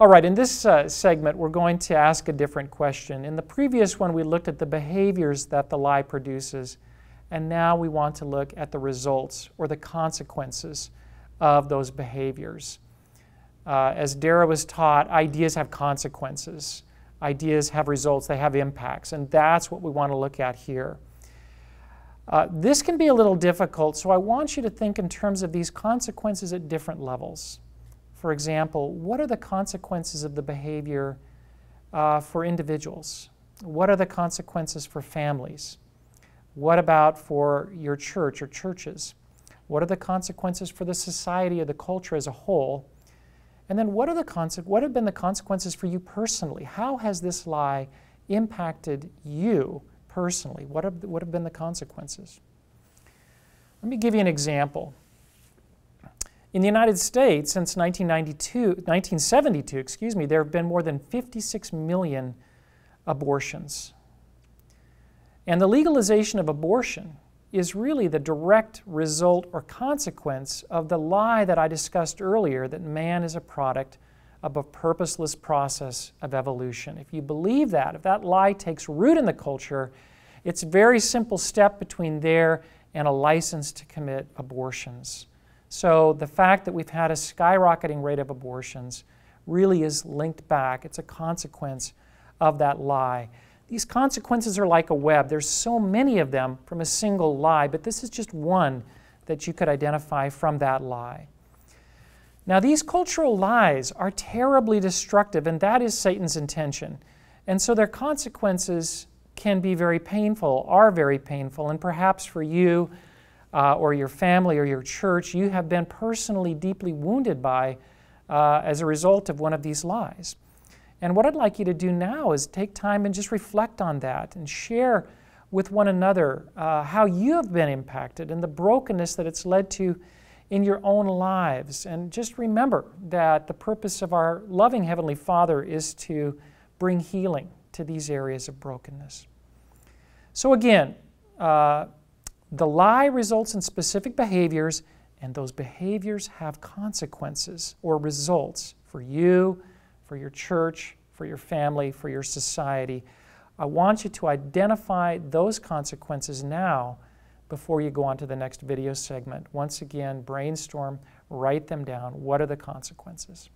All right, in this segment, we're going to ask a different question. In the previous one, we looked at the behaviors that the lie produces, and now we want to look at the results or the consequences of those behaviors. As Dara was taught, ideas have consequences. Ideas have results, they have impacts, and that's what we want to look at here. This can be a little difficult, so I want you to think in terms of these consequences at different levels. For example, what are the consequences of the behavior for individuals? What are the consequences for families? What about for your church or churches? What are the consequences for the society or the culture as a whole? And then what have been the consequences for you personally? How has this lie impacted you personally? What have been the consequences? Let me give you an example. In the United States, since 1972, there have been more than 56 million abortions. And the legalization of abortion is really the direct result or consequence of the lie that I discussed earlier, that man is a product of a purposeless process of evolution. If you believe that, if that lie takes root in the culture, it's a very simple step between there and a license to commit abortions. So the fact that we've had a skyrocketing rate of abortions really is linked back. It's a consequence of that lie. These consequences are like a web. There's so many of them from a single lie, but this is just one that you could identify from that lie. Now, these cultural lies are terribly destructive, and that is Satan's intention. And so their consequences can be very painful, are very painful, and perhaps for you or your family or your church, you have been personally deeply wounded by as a result of one of these lies. And what I'd like you to do now is take time and just reflect on that and share with one another how you have been impacted and the brokenness that it's led to in your own lives. And just remember that the purpose of our loving Heavenly Father is to bring healing to these areas of brokenness. So again, the lie results in specific behaviors, and those behaviors have consequences or results for you, for your church, for your family, for your society. I want you to identify those consequences now before you go on to the next video segment. Once again, brainstorm, write them down. What are the consequences?